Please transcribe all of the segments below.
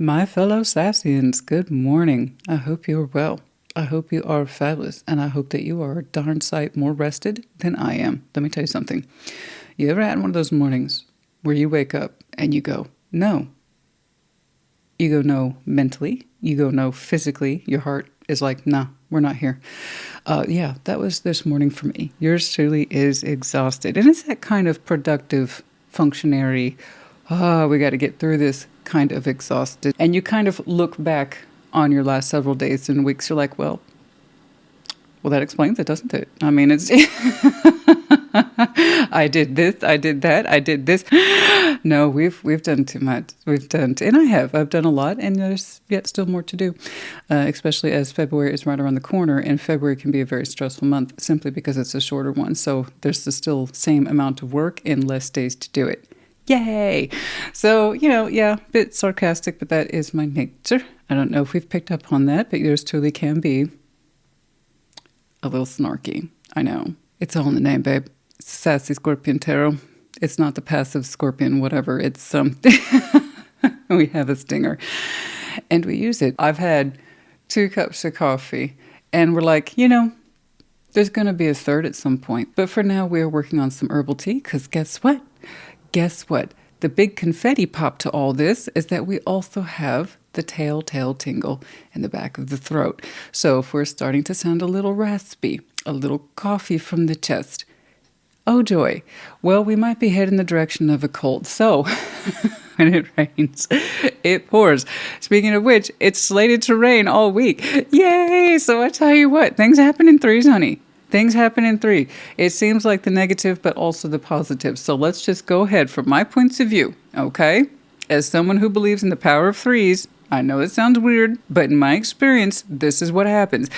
My fellow Sassians, good morning. I hope you are well. I hope you are fabulous, and I hope that you are a darn sight more rested than I am. Let me tell you something. You ever had one of those mornings where you wake up and you go, no? You go, no, mentally. You go, no, physically. Your heart is like, nah, we're not here. Yeah, that was this morning for me. Yours truly is exhausted. And it's that kind of productive, functionary, we got to get through this kind of exhausted. And you kind of look back on your last several days and weeks. You're like, well, that explains it, doesn't it? I mean, it's I did this, I did that, I did this. No, we've done too much. And I've done a lot, and there's yet still more to do, especially as February is right around the corner, and February can be a very stressful month simply because it's a shorter one. So there's the still same amount of work and less days to do it. Yay! So, yeah, a bit sarcastic, but that is my nature. I don't know if we've picked up on that, but yours truly can be a little snarky. I know. It's all in the name, babe. It's Sassy Scorpion Tarot. It's not the passive Scorpion, whatever. It's we have a stinger. And we use it. I've had 2 cups of coffee, and we're like, there's going to be a third at some point. But for now, we're working on some herbal tea, because guess what? The big confetti pop to all this is that we also have the tail tingle in the back of the throat. So if we're starting to sound a little raspy, a little coughy from the chest, oh joy, well, we might be heading in the direction of a cold. So when it rains, it pours. Speaking of which, it's slated to rain all week. Yay! So I tell you what, things happen in threes, honey. Things happen in 3. It seems like the negative, but also the positive. So let's just go ahead from my points of view, okay? As someone who believes in the power of 3s, I know it sounds weird, but in my experience, this is what happens.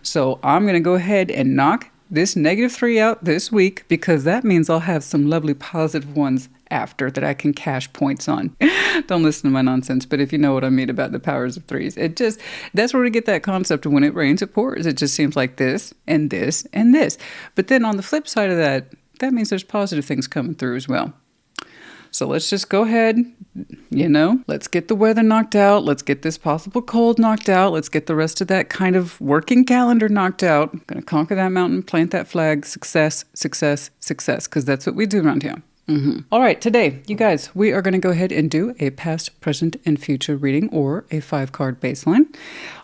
So I'm going to go ahead and knock this -3 out this week, because that means I'll have some lovely positive ones after that I can cash points on. Don't listen to my nonsense, but if you know what I mean about the powers of 3s, that's where we get that concept of when it rains, it pours. It just seems like this and this and this. But then on the flip side of that means there's positive things coming through as well. So let's just go ahead, let's get the weather knocked out. Let's get this possible cold knocked out. Let's get the rest of that kind of working calendar knocked out. I'm going to conquer that mountain, plant that flag, success, success, success, because that's what we do around here. All right, today, you guys, we are going to go ahead and do a past, present, and future reading, or a 5-card baseline,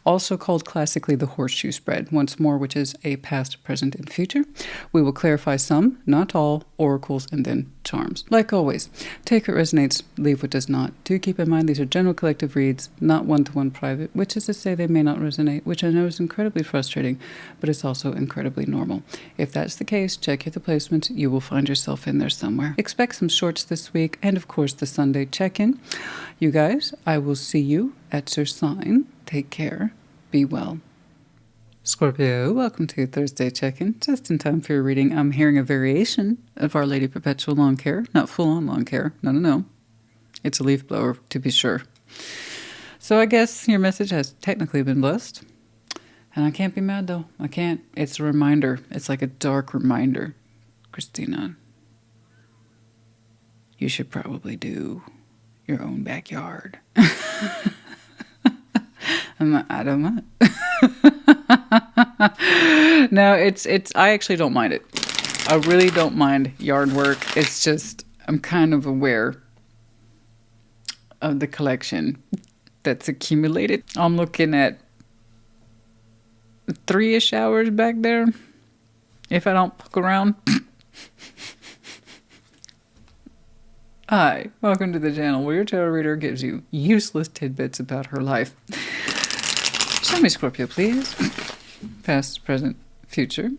also called classically the horseshoe spread, once more, which is a past, present, and future. We will clarify some, not all, oracles, and then charms. Like always, take what resonates, leave what does not. Do keep in mind these are general collective reads, not one-to-one private, which is to say they may not resonate, which I know is incredibly frustrating, but it's also incredibly normal. If that's the case, check out the placements. You will find yourself in there somewhere. Expect some shorts this week, and of course the Sunday check-in. You guys, I will see you at your sign. Take care. Be well. Scorpio, welcome to your Thursday check-in. Just in time for your reading. I'm hearing a variation of Our Lady Perpetual Lawn Care. Not full-on lawn care. No. It's a leaf blower, to be sure. So I guess your message has technically been blessed. And I can't be mad, though. I can't. It's a reminder. It's like a dark reminder. Christina, you should probably do your own backyard. I don't know. No, I actually don't mind it. I really don't mind yard work. It's just, I'm kind of aware of the collection that's accumulated. I'm looking at 3-ish hours back there, if I don't poke around. Hi, welcome to the channel where your tarot reader gives you useless tidbits about her life. Show me Scorpio, please. Past, present, future.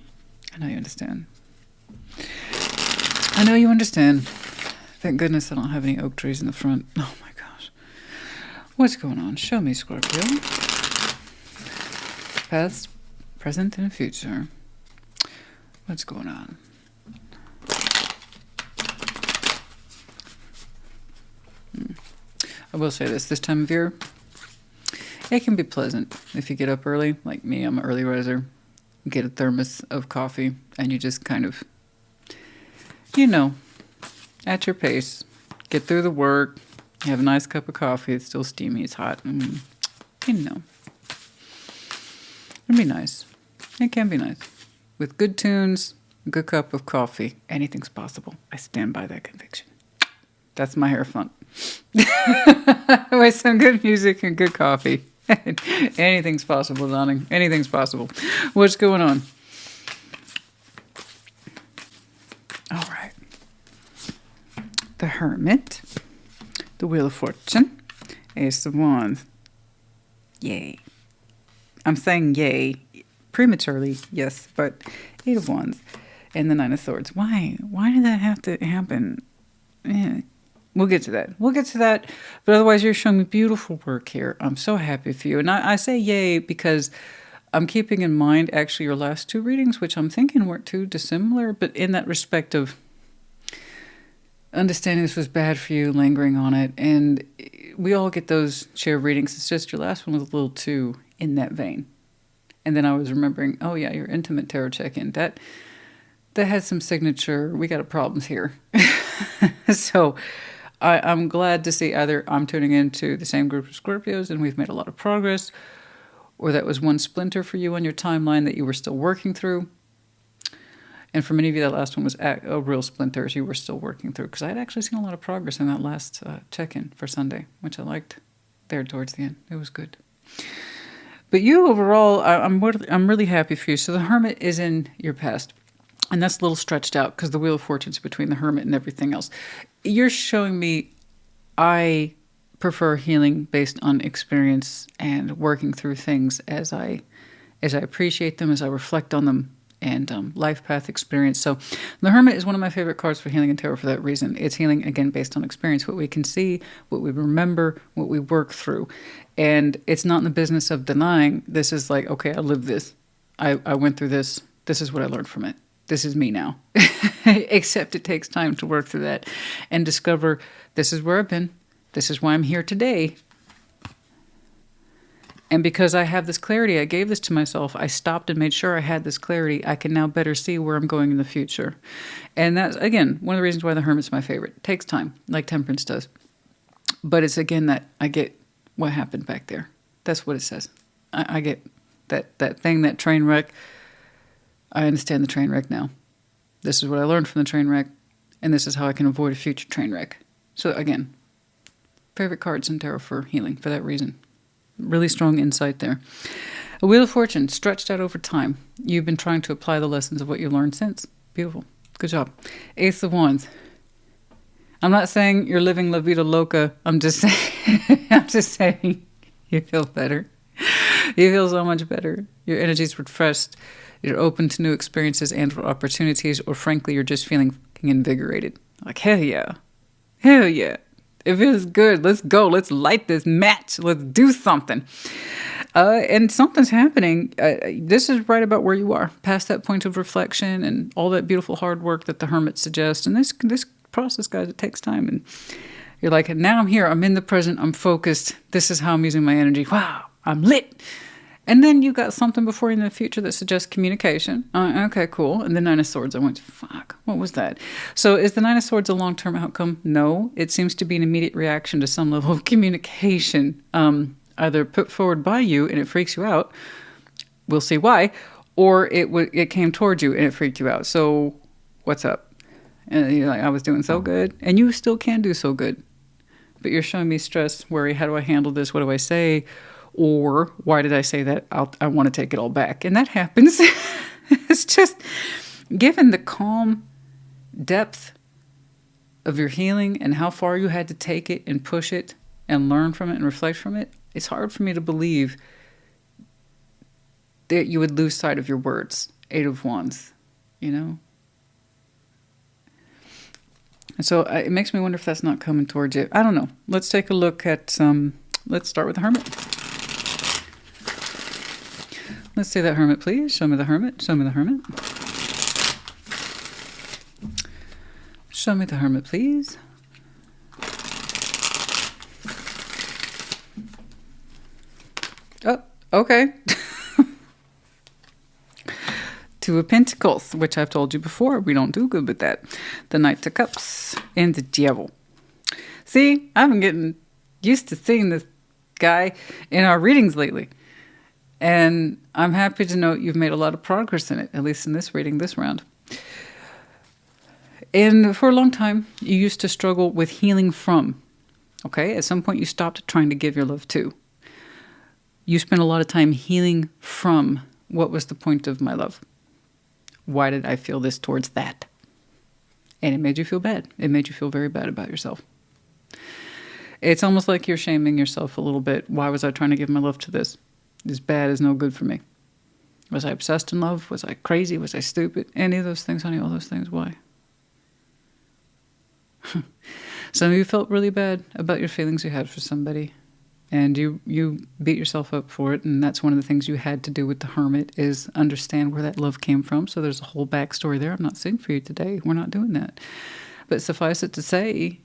I know you understand. I know you understand. Thank goodness I don't have any oak trees in the front. Oh my gosh. What's going on? Show me Scorpio. Past, present, and future. What's going on? I will say this time of year, it can be pleasant if you get up early, like me. I'm an early riser. Get a thermos of coffee, and you just kind of, at your pace, get through the work, You have a nice cup of coffee. It's still steamy. It's hot. You know. It'd be nice. It can be nice. With good tunes, a good cup of coffee, anything's possible. I stand by that conviction. That's my hair font. With some good music and good coffee. Anything's possible, darling. Anything's possible. What's going on? All right. The Hermit. The Wheel of Fortune. Ace of Wands. Yay. I'm saying yay prematurely, yes, but Eight of Wands and the Nine of Swords. Why? Why did that have to happen? We'll get to that. We'll get to that. But otherwise, you're showing me beautiful work here. I'm so happy for you. And I say yay because I'm keeping in mind actually your last two readings, which I'm thinking weren't too dissimilar, but in that respect of understanding this was bad for you, lingering on it. And we all get those share readings. It's just your last one was a little too in that vein. And then I was remembering, oh yeah, your intimate tarot check-in. That had some signature, we got problems here. So I'm glad to see either I'm tuning into the same group of Scorpios and we've made a lot of progress, or that was one splinter for you on your timeline that you were still working through. And for many of you, that last one was a real splinter as you were still working through, because I had actually seen a lot of progress in that last check-in for Sunday, which I liked there towards the end. It was good. But you overall, I'm really happy for you. So the Hermit is in your past. And that's a little stretched out because the Wheel of Fortune's between the Hermit and everything else. You're showing me I prefer healing based on experience and working through things as I appreciate them, as I reflect on them, and life path experience. So the Hermit is one of my favorite cards for healing and tarot for that reason. It's healing, again, based on experience, what we can see, what we remember, what we work through. And it's not in the business of denying. This is like, okay, I lived this. I went through this. This is what I learned from it. This is me now. Except it takes time to work through that and discover this is where I've been. This is why I'm here today. And because I have this clarity, I gave this to myself. I stopped and made sure I had this clarity. I can now better see where I'm going in the future. And that's, again, one of the reasons why the Hermit's my favorite. It takes time, like Temperance does. But it's, again, that I get what happened back there. That's what it says. I get that thing, that train wreck. I understand the train wreck now. This is what I learned from the train wreck, and this is how I can avoid a future train wreck. So again, favorite cards in tarot for healing for that reason. Really strong insight there. A Wheel of Fortune, stretched out over time. You've been trying to apply the lessons of what you learned since. Beautiful. Good job. Ace of Wands. I'm not saying you're living La Vida Loca. I'm just saying you feel better. You feel so much better. Your energy's refreshed. You're open to new experiences and opportunities, or frankly, you're just feeling invigorated. Like, hell yeah. Hell yeah. It feels good. Let's go. Let's light this match. Let's do something. And something's happening. This is right about where you are, past that point of reflection and all that beautiful hard work that the Hermit suggests. And this process, guys, it takes time. And you're like, now I'm here. I'm in the present. I'm focused. This is how I'm using my energy. Wow, I'm lit. And then you got something before you in the future that suggests communication. Okay, cool. And the Nine of Swords, I went, fuck, what was that? So is the Nine of Swords a long-term outcome? No. It seems to be an immediate reaction to some level of communication, either put forward by you and it freaks you out. We'll see why. Or it came towards you and it freaked you out. So what's up? And you're like, I was doing so good. And you still can do so good. But you're showing me stress, worry. How do I handle this? What do I say? Or why did I say that? I want to take it all back. And that happens. It's just, given the calm depth of your healing and how far you had to take it and push it and learn from it and reflect from it, it's hard for me to believe that you would lose sight of your words. Eight of Wands, you know? And so it makes me wonder if that's not coming towards you. I don't know. Let's take a look at let's start with the Hermit. Let's see that Hermit, please. Show me the Hermit. Show me the Hermit. Show me the Hermit, please. Oh, okay. Two of Pentacles, which I've told you before. We don't do good with that. The Knight of Cups and the Devil. See, I've been getting used to seeing this guy in our readings lately. And I'm happy to note you've made a lot of progress in it, at least in this reading, this round. And for a long time, you used to struggle with healing from. Okay? At some point, you stopped trying to give your love to. You spent a lot of time healing from what was the point of my love. Why did I feel this towards that? And it made you feel bad. It made you feel very bad about yourself. It's almost like you're shaming yourself a little bit. Why was I trying to give my love to this? This bad is no good for me. Was I obsessed in love? Was I crazy? Was I stupid? Any of those things, honey, all those things. Why? Some of you felt really bad about your feelings you had for somebody. And you beat yourself up for it. And that's one of the things you had to do with the Hermit, is understand where that love came from. So there's a whole backstory there. I'm not saying for you today. We're not doing that. But suffice it to say,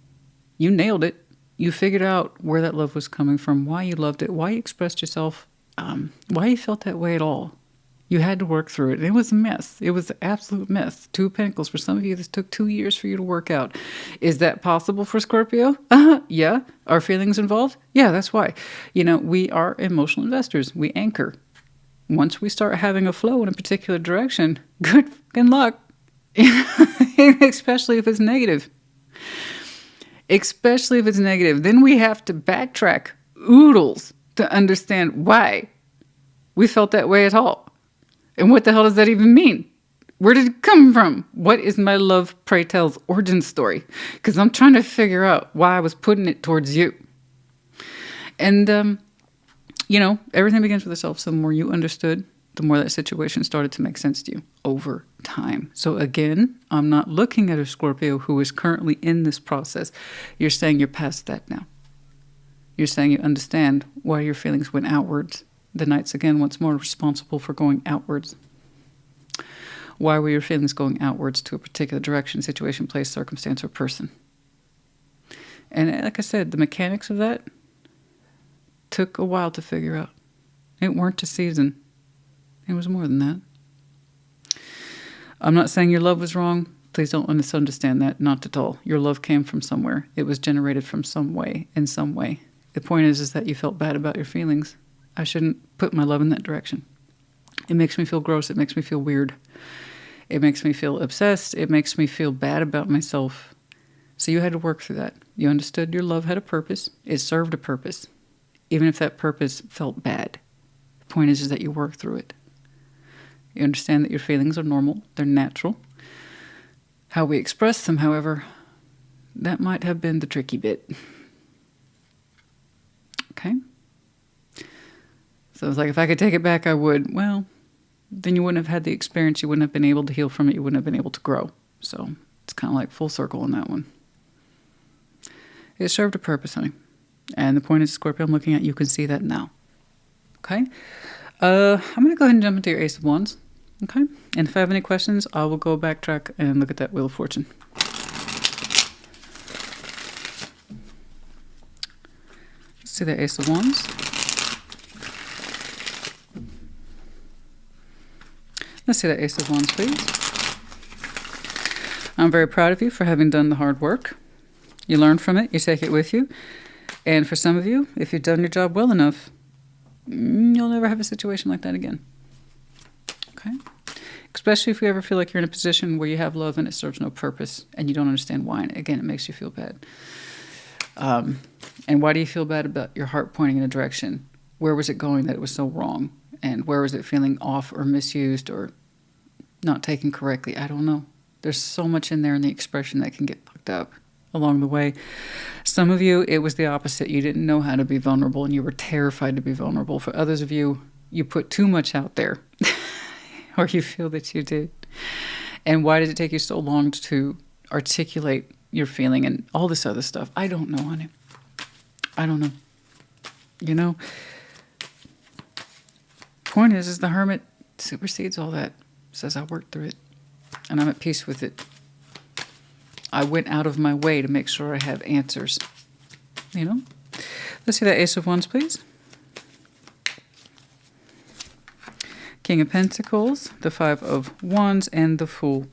you nailed it. You figured out where that love was coming from, why you loved it, why you expressed yourself, why you felt that way at all. You had to work through it. It was a mess. It was an absolute mess. 2 of Pentacles. For some of you, this took 2 years for you to work out. Is that possible for Scorpio? Yeah. Are feelings involved? Yeah, that's why. You know, we are emotional investors. We anchor. Once we start having a flow in a particular direction, good fucking luck. Especially if it's negative. Especially if it's negative. Then we have to backtrack oodles to understand why we felt that way at all. And what the hell does that even mean? Where did it come from? What is my love, pray tell's origin story? Because I'm trying to figure out why I was putting it towards you. And, you know, everything begins with the self. So the more you understood, the more that situation started to make sense to you over time. So again, I'm not looking at a Scorpio who is currently in this process. You're saying you're past that now. You're saying you understand why your feelings went outwards. The Knight's, again, once more responsible for going outwards. Why were your feelings going outwards to a particular direction, situation, place, circumstance, or person? And like I said, the mechanics of that took a while to figure out. It weren't a season. It was more than that. I'm not saying your love was wrong. Please don't misunderstand that. Not at all. Your love came from somewhere. It was generated from some way, in some way. The point is that you felt bad about your feelings. I shouldn't put my love in that direction. It makes me feel gross. It makes me feel weird. It makes me feel obsessed. It makes me feel bad about myself. So you had to work through that. You understood your love had a purpose. It served a purpose. Even if that purpose felt bad. The point is that you work through it. You understand that your feelings are normal. They're natural. How we express them, however, that might have been the tricky bit. Okay? So it's like, if I could take it back, I would. Well, then you wouldn't have had the experience. You wouldn't have been able to heal from it. You wouldn't have been able to grow. So it's kind of like full circle on that one. It served a purpose, honey. And the point is, Scorpio, I'm looking at, you can see that now. Okay? I'm going to go ahead and jump into your Ace of Wands. Okay? And if I have any questions, I will go backtrack and look at that Wheel of Fortune. Let's see the Ace of Wands. Let's see that Ace of Wands, please. I'm very proud of you for having done the hard work. You learn from it. You take it with you. And for some of you, if you've done your job well enough, you'll never have a situation like that again. Okay? Especially if you ever feel like you're in a position where you have love and it serves no purpose and you don't understand why. And again, it makes you feel bad. And why do you feel bad about your heart pointing in a direction? Where was it going that it was so wrong? And where was it feeling off or misused or not taken correctly? I don't know. There's so much in there in the expression that can get fucked up along the way. Some of you, it was the opposite. You didn't know how to be vulnerable and you were terrified to be vulnerable. For others of you, you put too much out there or you feel that you did. And why did it take you so long to articulate your feeling and all this other stuff? I don't know, honey. I don't know. You know? Point is the Hermit supersedes all that. Says I worked through it and I'm at peace with it. I went out of my way to make sure I have answers. You know? Let's see that Ace of Wands, please. King of Pentacles, the Five of Wands, and the Fool.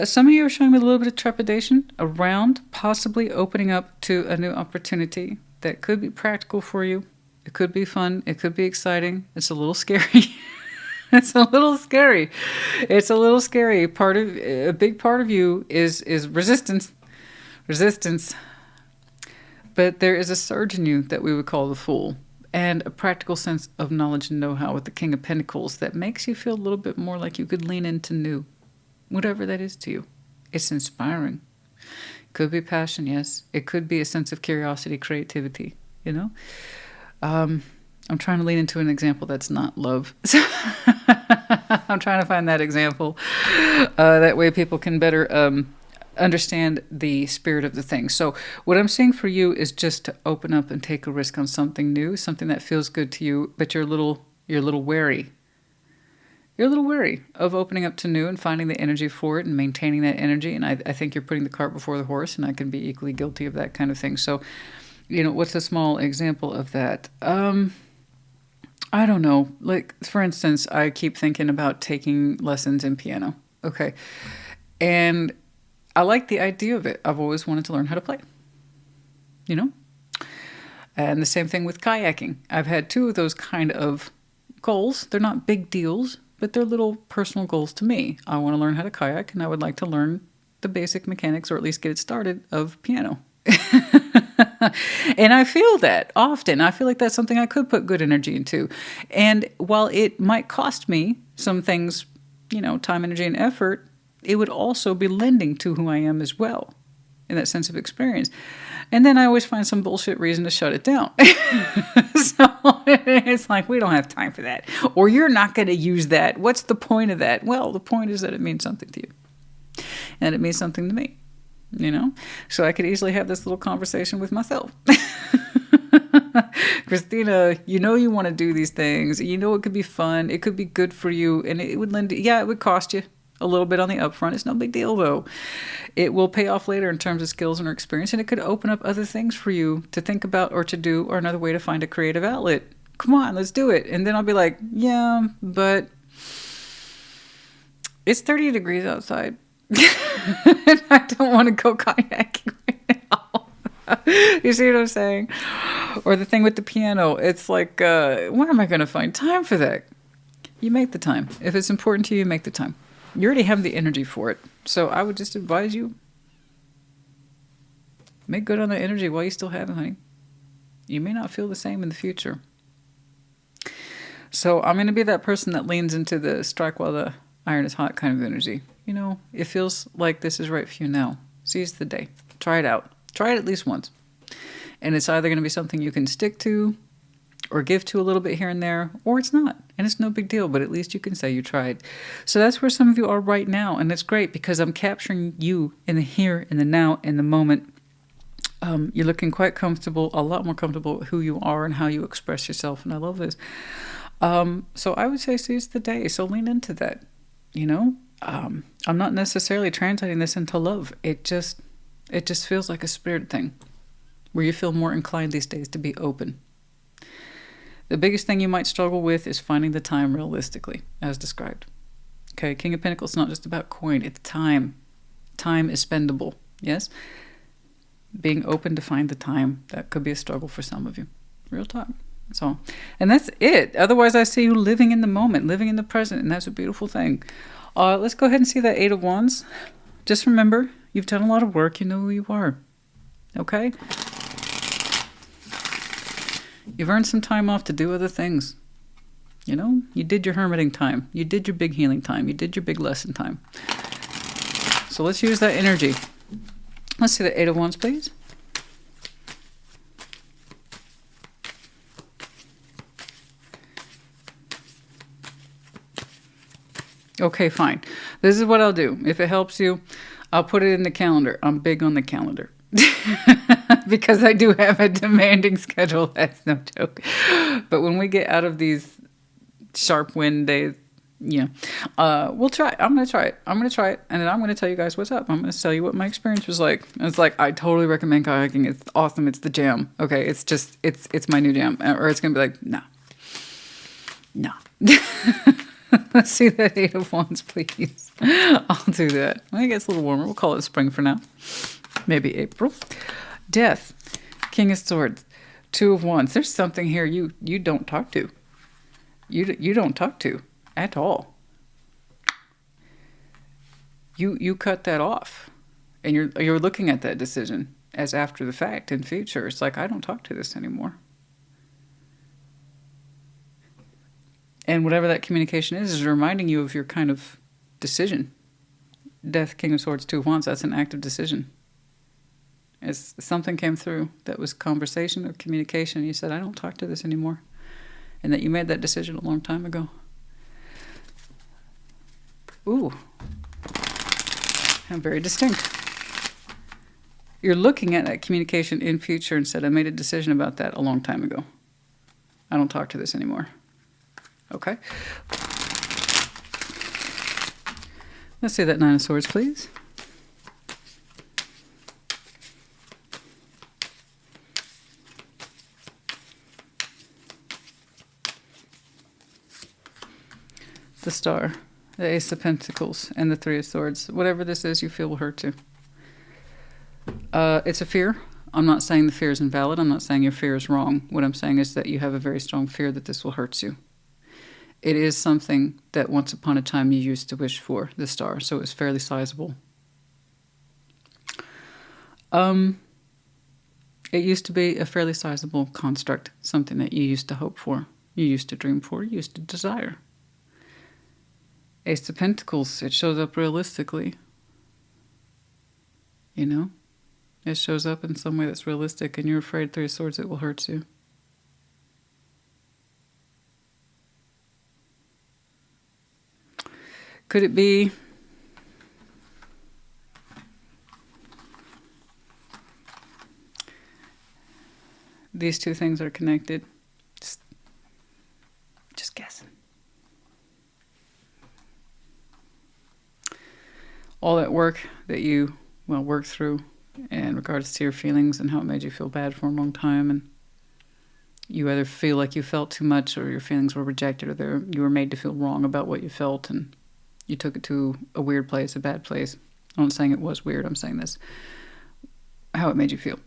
Some of you are showing me a little bit of trepidation around possibly opening up to a new opportunity that could be practical for you. It could be fun. It could be exciting. It's a little scary. It's a little scary. It's a little scary. A big part of you is resistance. Resistance. But there is a surge in you that we would call the Fool, and a practical sense of knowledge and know-how with the King of Pentacles that makes you feel a little bit more like you could lean into new, whatever that is to you. It's inspiring. It could be passion, yes. It could be a sense of curiosity, creativity, you know? I'm trying to lean into an example that's not love. I'm trying to find that example. That way people can better understand the spirit of the thing. So what I'm saying for you is just to open up and take a risk on something new, something that feels good to you, but you're a little wary. You're a little wary of opening up to new and finding the energy for it and maintaining that energy. And I think you're putting the cart before the horse, and I can be equally guilty of that kind of thing. So, you know, what's a small example of that? I don't know. Like, for instance, I keep thinking about taking lessons in piano. Okay. And I like the idea of it. I've always wanted to learn how to play, you know? And the same thing with kayaking. I've had 2 of those kind of goals. They're not big deals, but they're little personal goals to me. I want to learn how to kayak, and I would like to learn the basic mechanics, or at least get it started, of piano. And I feel that often. I feel like that's something I could put good energy into. And while it might cost me some things, you know, time, energy, and effort, it would also be lending to who I am as well, in that sense of experience. And then I always find some bullshit reason to shut it down. So it's like, we don't have time for that. Or you're not going to use that. What's the point of that? Well, the point is that it means something to you. And it means something to me. You know, so I could easily have this little conversation with myself. Christina, you know you want to do these things. You know it could be fun. It could be good for you. And it would it would cost you a little bit on the upfront. It's no big deal, though. It will pay off later in terms of skills and experience. And it could open up other things for you to think about or to do, or another way to find a creative outlet. Come on, let's do it. And then I'll be like, yeah, but it's 30 degrees outside. And I don't want to go kayaking right now. You see what I'm saying? Or the thing with the piano. It's like, where am I going to find time for that? You make the time. If it's important to you, make the time. You already have the energy for it. So I would just advise you, make good on the energy while you still have it, honey. You may not feel the same in the future. So I'm going to be that person that leans into the strike while the iron is hot kind of energy. You know, it feels like this is right for you now. Seize the day. Try it out. Try it at least once. And it's either going to be something you can stick to or give to a little bit here and there, or it's not. And it's no big deal, but at least you can say you tried. So that's where some of you are right now. And it's great because I'm capturing you in the here, in the now, in the moment. You're looking quite comfortable, a lot more comfortable with who you are and how you express yourself. And I love this. So I would say seize the day. So lean into that, you know. I'm not necessarily translating this into love. It just feels like a spirit thing where you feel more inclined these days to be open. The biggest thing you might struggle with is finding the time realistically, as described. Okay, King of Pentacles is not just about coin, it's time. Time is spendable, yes? Being open to find the time, that could be a struggle for some of you. Real talk. So, and that's it. Otherwise, I see you living in the moment, living in the present, and that's a beautiful thing. Let's go ahead and see that 8 of Wands. Just remember, you've done a lot of work. You know who you are. Okay? You've earned some time off to do other things. You know, you did your hermiting time. You did your big healing time. You did your big lesson time. So let's use that energy. Let's see the 8 of Wands, please. Okay, fine. This is what I'll do. If it helps you, I'll put it in the calendar. I'm big on the calendar. Because I do have a demanding schedule. That's no joke. But when we get out of these sharp wind days, yeah, we'll try it. I'm going to try it. And then I'm going to tell you guys what's up. I'm going to tell you what my experience was like. It's like, I totally recommend kayaking. It's awesome. It's the jam. Okay, it's just, it's my new jam. Or it's going to be like, no. Let's see that Eight of Wands, please. I'll do that. When it gets a little warmer, we'll call it spring for now. Maybe April. Death. King of Swords. Two of Wands. There's something here you don't talk to. You don't talk to at all. You cut that off. And you're looking at that decision as after the fact in future. It's like, I don't talk to this anymore. And whatever that communication is reminding you of your kind of decision. Death, King of Swords, Two of Wands, that's an active decision. As something came through that was conversation or communication, and you said, I don't talk to this anymore. And that you made that decision a long time ago. Ooh. And very distinct. You're looking at that communication in future and said, I made a decision about that a long time ago. I don't talk to this anymore. Okay. Let's see that Nine of Swords, please. The Star, the Ace of Pentacles, and the Three of Swords. Whatever this is, you feel will hurt you. It's a fear. I'm not saying the fear is invalid. I'm not saying your fear is wrong. What I'm saying is that you have a very strong fear that this will hurt you. It is something that once upon a time you used to wish for, the Star, so it's fairly sizable. It used to be a fairly sizable construct, something that you used to hope for, you used to dream for, you used to desire. Ace of Pentacles, it shows up realistically. You know? It shows up in some way that's realistic, and you're afraid, Three of Swords, it will hurt you. Could it be these two things are connected? Just guessing. All that work that you, worked through in regards to your feelings and how it made you feel bad for a long time, and you either feel like you felt too much or your feelings were rejected, or you were made to feel wrong about what you felt, and you took it to a weird place, a bad place. I'm not saying it was weird, I'm saying this. How it made you feel.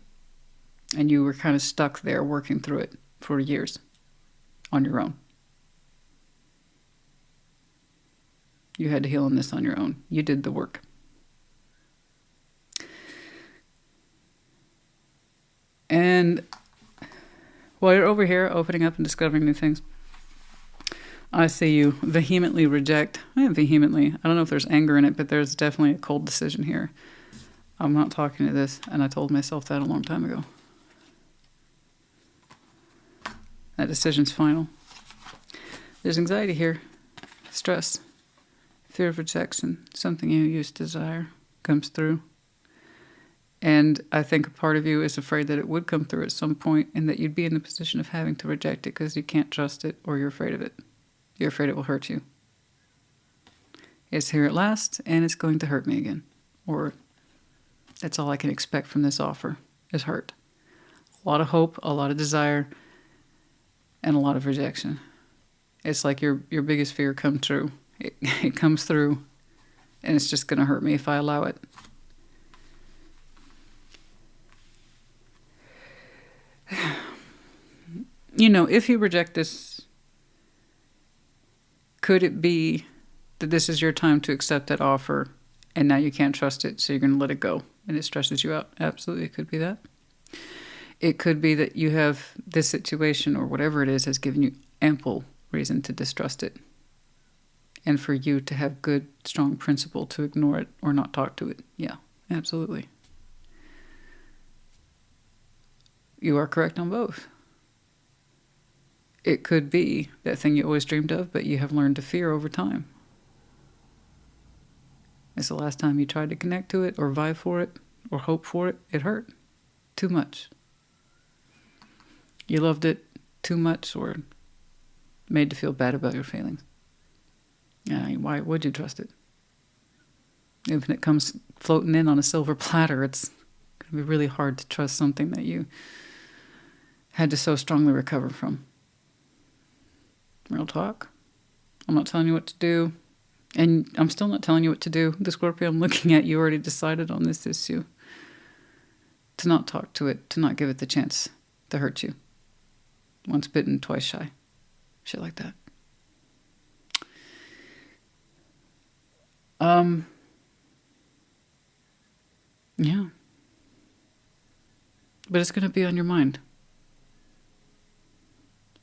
And you were kind of stuck there working through it for years on your own. You had to heal on this on your own. You did the work. And while you're over here opening up and discovering new things, I see you vehemently reject. Vehemently. I don't know if there's anger in it, but there's definitely a cold decision here. I'm not talking to this, and I told myself that a long time ago. That decision's final. There's anxiety here, stress, fear of rejection, something you used to desire comes through. And I think a part of you is afraid that it would come through at some point and that you'd be in the position of having to reject it because you can't trust it or you're afraid of it. You're afraid it will hurt you. It's here at last and it's going to hurt me again. Or that's all I can expect from this offer is hurt. A lot of hope, a lot of desire, and a lot of rejection. It's like your biggest fear come true. It comes through and it's just going to hurt me if I allow it. You know, if you reject this, could it be that this is your time to accept that offer and now you can't trust it, so you're going to let it go and it stresses you out? Absolutely, it could be that. It could be that you have this situation or whatever it is has given you ample reason to distrust it and for you to have good, strong principle to ignore it or not talk to it. Yeah, absolutely. You are correct on both. It could be that thing you always dreamed of, but you have learned to fear over time. It's the last time you tried to connect to it or vie for it or hope for it. It hurt too much. You loved it too much or made to feel bad about your feelings. Why would you trust it? Even if it comes floating in on a silver platter, it's going to be really hard to trust something that you had to so strongly recover from. Real talk. I'm not telling you what to do. And I'm still not telling you what to do. The Scorpio I'm looking at, you already decided on this issue. To not talk to it, to not give it the chance to hurt you. Once bitten, twice shy. Shit like that. Yeah. But it's going to be on your mind.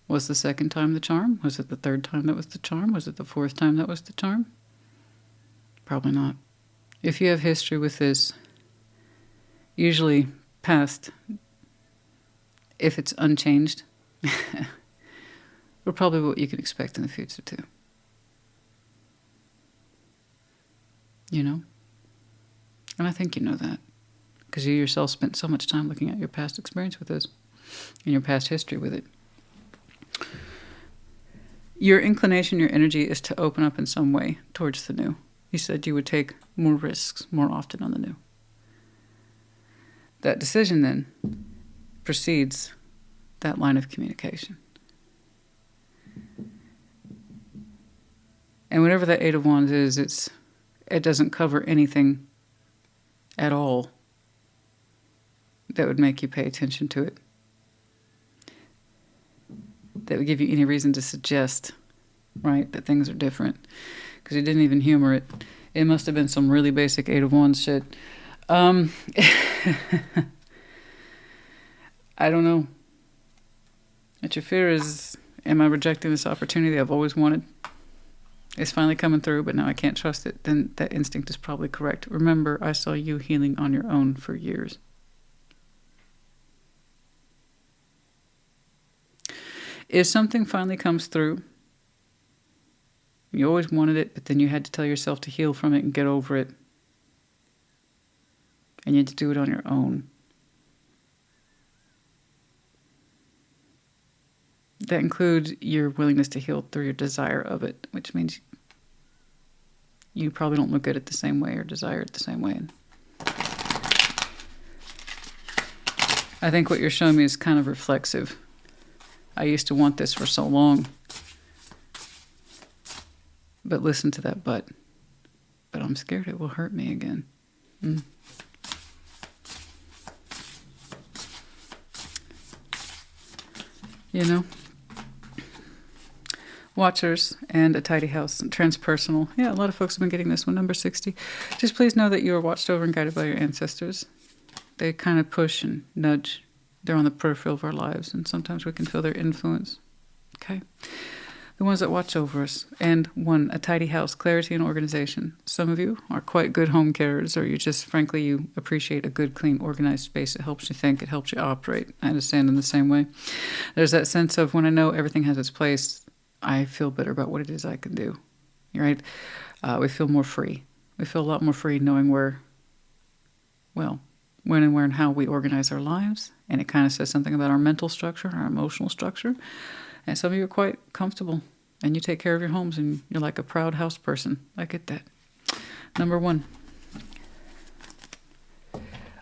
Was the second time the charm? Was it the third time that was the charm? Was it the fourth time that was the charm? Probably not. If you have history with this, usually past, if it's unchanged, or probably what you can expect in the future too. You know? And I think you know that. Because you yourself spent so much time looking at your past experience with this and your past history with it. Your inclination, your energy is to open up in some way towards the new. You said you would take more risks more often on the new. That decision then precedes that line of communication. And whatever that Eight of Wands is, it doesn't cover anything at all that would make you pay attention to it. That would give you any reason to suggest, right, that things are different. Because he didn't even humor it. It must have been some really basic Eight of Wands shit. I don't know. What your fear is, am I rejecting this opportunity I've always wanted? It's finally coming through, but now I can't trust it. Then that instinct is probably correct. Remember, I saw you healing on your own for years. If something finally comes through, you always wanted it, but then you had to tell yourself to heal from it and get over it. And you had to do it on your own. That includes your willingness to heal through your desire of it, which means you probably don't look at it the same way or desire it the same way. I think what you're showing me is kind of reflexive. I used to want this for so long. But listen to that but. But I'm scared it will hurt me again. You know? Watchers and a tidy house, transpersonal. Yeah, a lot of folks have been getting this one, number 60. Just please know that you are watched over and guided by your ancestors. They kind of push and nudge. They're on the peripheral of our lives, and sometimes we can feel their influence. Okay? The ones that watch over us. And one, a tidy house, clarity and organization. Some of you are quite good home carers, or you just, frankly, you appreciate a good, clean, organized space. It helps you think. It helps you operate. I understand in the same way. There's that sense of when I know everything has its place, I feel better about what it is I can do. Right? We feel more free. We feel a lot more free knowing when and where and how we organize our lives. And it kind of says something about our mental structure, our emotional structure. And some of you are quite comfortable. And you take care of your homes and you're like a proud house person. I get that. Number 1.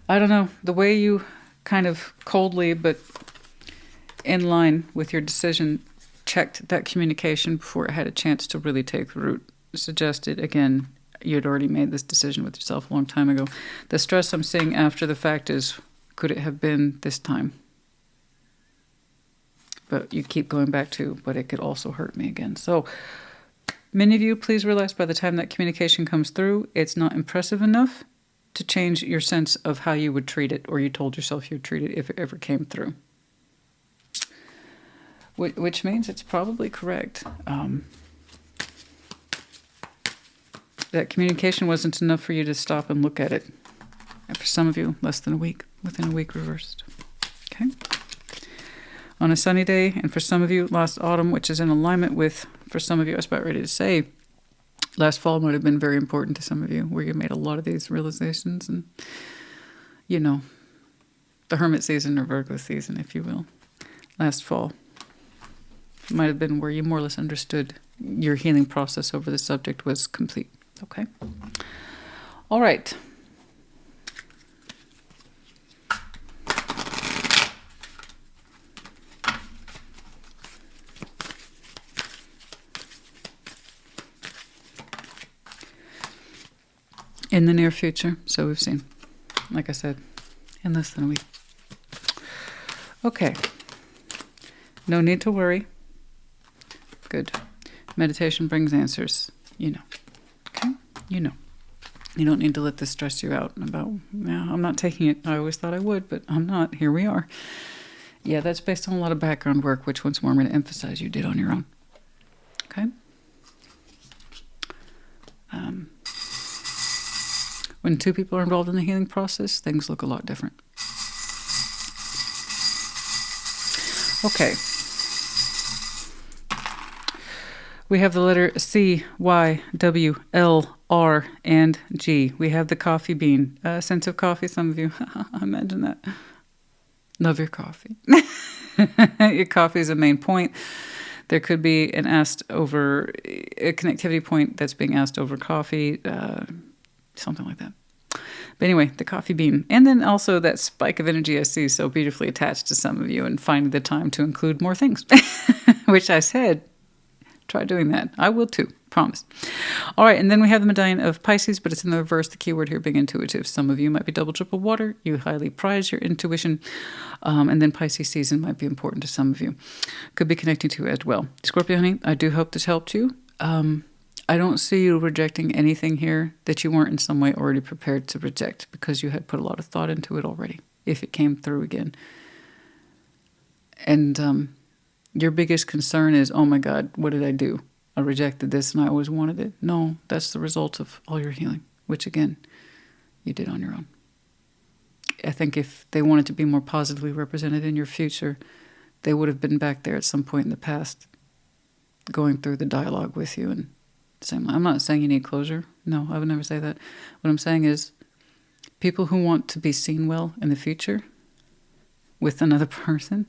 I don't know. The way you kind of coldly but in line with your decision checked that communication before it had a chance to really take root. Suggested, again, you had already made this decision with yourself a long time ago. The stress I'm seeing after the fact is, could it have been this time? But you keep going back to, but it could also hurt me again. So many of you, please realize by the time that communication comes through, it's not impressive enough to change your sense of how you would treat it, or you told yourself you'd treat it if it ever came through. Which means it's probably correct. That communication wasn't enough for you to stop and look at it. And for some of you, less than a week, within a week reversed. Okay? On a sunny day, and for some of you, last autumn, which is in alignment with, for some of you, I was about ready to say, last fall might have been very important to some of you, where you made a lot of these realizations and, you know, the hermit season or Virgo season, if you will, last fall might have been where you more or less understood your healing process over the subject was complete. Okay? All right. in the near future. So we've seen, like I said, in less than a week. Okay. No need to worry. Good. Meditation brings answers. You know. Okay? You know. You don't need to let this stress you out about, yeah, I'm not taking it. I always thought I would, but I'm not. Here we are. Yeah, that's based on a lot of background work, which once more I'm going to emphasize you did on your own. Okay? When two people are involved in the healing process, things look a lot different. Okay. We have the letter C, Y, W, L, R, and G. We have the coffee bean. Sense of coffee, some of you. Imagine that. Love your coffee. Your coffee is a main point. There could be a connectivity point that's being asked over coffee, something like that. But anyway, the coffee bean. And then also that spike of energy I see so beautifully attached to some of you, and finding the time to include more things, which I said, try doing that. I will too, promise. All right, and then we have the medallion of Pisces, but it's in the reverse. The key word here being intuitive. Some of you might be double, triple water. You highly prize your intuition. And then Pisces season might be important to some of you. Could be connecting to as well. Scorpio, honey, I do hope this helped you. I don't see you rejecting anything here that you weren't in some way already prepared to reject, because you had put a lot of thought into it already, if it came through again. And your biggest concern is, oh my God, what did I do? I rejected this and I always wanted it. No, that's the result of all your healing, which again, you did on your own. I think if they wanted to be more positively represented in your future, they would have been back there at some point in the past, going through the dialogue with you and saying, I'm not saying you need closure. No, I would never say that. What I'm saying is, people who want to be seen well in the future with another person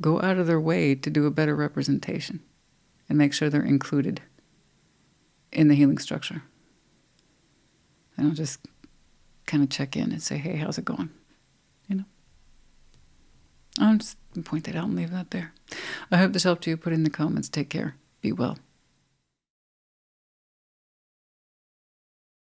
go out of their way to do a better representation and make sure they're included in the healing structure. And I'll just kind of check in and say, hey, how's it going? You know? I'll just point that out and leave that there. I hope this helped you. Put it in the comments. Take care. Be well.